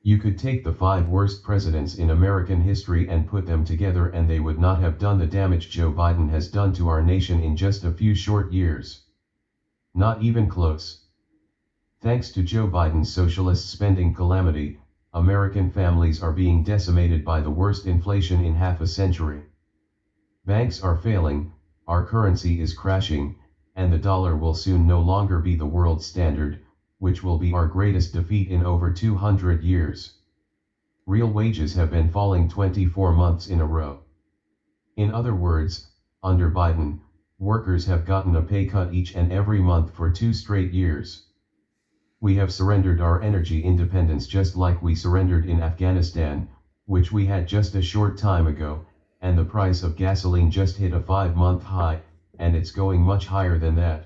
You could take the 5 worst presidents in American history and put them together and they would not have done the damage Joe Biden has done to our nation in just a few short years. Not even close. Thanks to Joe Biden's socialist spending calamity, American families are being decimated by the worst inflation in half a century. Banks are failing, our currency is crashing, and the dollar will soon no longer be the world standard, which will be our greatest defeat in over 200 years. Real wages have been falling 24 months in a row. In other words, under Biden, workers have gotten a pay cut each and every month for 2 straight years. We have surrendered our energy independence just like we surrendered in Afghanistan, which we had just a short time ago, and the price of gasoline just hit a 5-month high, and it's going much higher than that.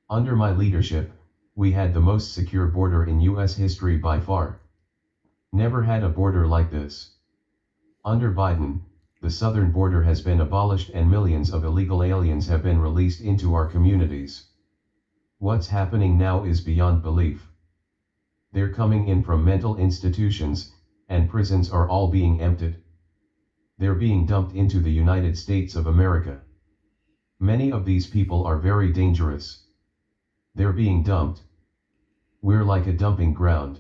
Under my leadership, we had the most secure border in US history by far. Never had a border like this. Under Biden, the southern border has been abolished and millions of illegal aliens have been released into our communities. What's happening now is beyond belief. They're coming in from mental institutions, and prisons are all being emptied. They're being dumped into the United States of America. Many of these people are very dangerous. They're being dumped. We're like a dumping ground.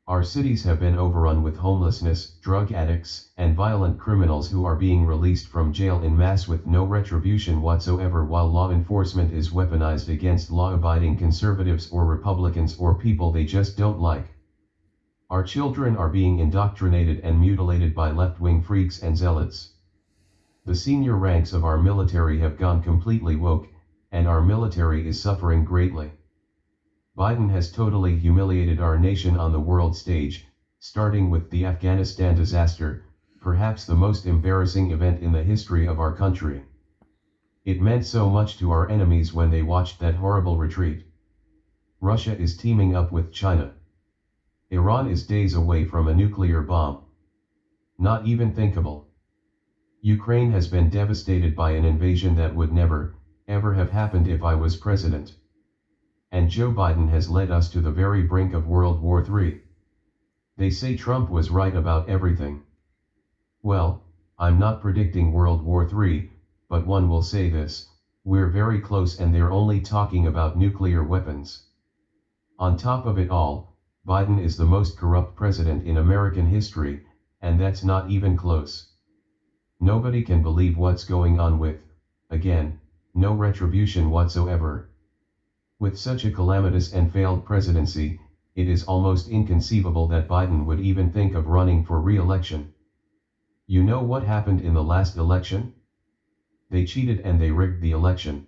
Our cities have been overrun with homelessness, drug addicts, and violent criminals who are being released from jail in mass with no retribution whatsoever, while law enforcement is weaponized against law-abiding conservatives or Republicans or people they just don't like. Our children are being indoctrinated and mutilated by left-wing freaks and zealots. The senior ranks of our military have gone completely woke, and our military is suffering greatly. Biden has totally humiliated our nation on the world stage, starting with the Afghanistan disaster, perhaps the most embarrassing event in the history of our country. It meant so much to our enemies when they watched that horrible retreat. Russia is teaming up with China. Iran is days away from a nuclear bomb. Not even thinkable. Ukraine has been devastated by an invasion that would never, ever have happened if I was president. And Joe Biden has led us to the very brink of World War III. They say Trump was right about everything. Well, I'm not predicting World War III, but one will say this: we're very close and they're only talking about nuclear weapons. On top of it all, Biden is the most corrupt president in American history, and that's not even close. Nobody can believe what's going on with, again, no retribution whatsoever. With such a calamitous and failed presidency, it is almost inconceivable that Biden would even think of running for re-election. You know what happened in the last election? They cheated and they rigged the election.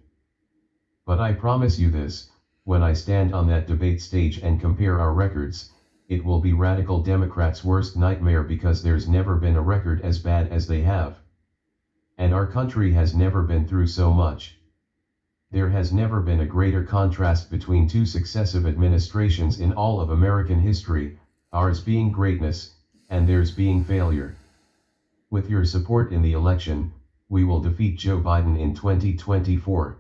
But I promise you this, when I stand on that debate stage and compare our records, it will be radical Democrats' worst nightmare, because there's never been a record as bad as they have. And our country has never been through so much. There has never been a greater contrast between 2 successive administrations in all of American history, ours being greatness, and theirs being failure. With your support in the election, we will defeat Joe Biden in 2024.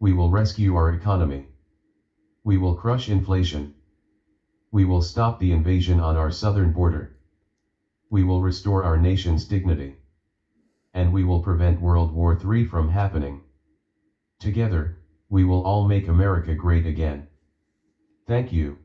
We will rescue our economy. We will crush inflation. We will stop the invasion on our southern border. We will restore our nation's dignity. And we will prevent World War III from happening. Together, we will all make America great again. Thank you.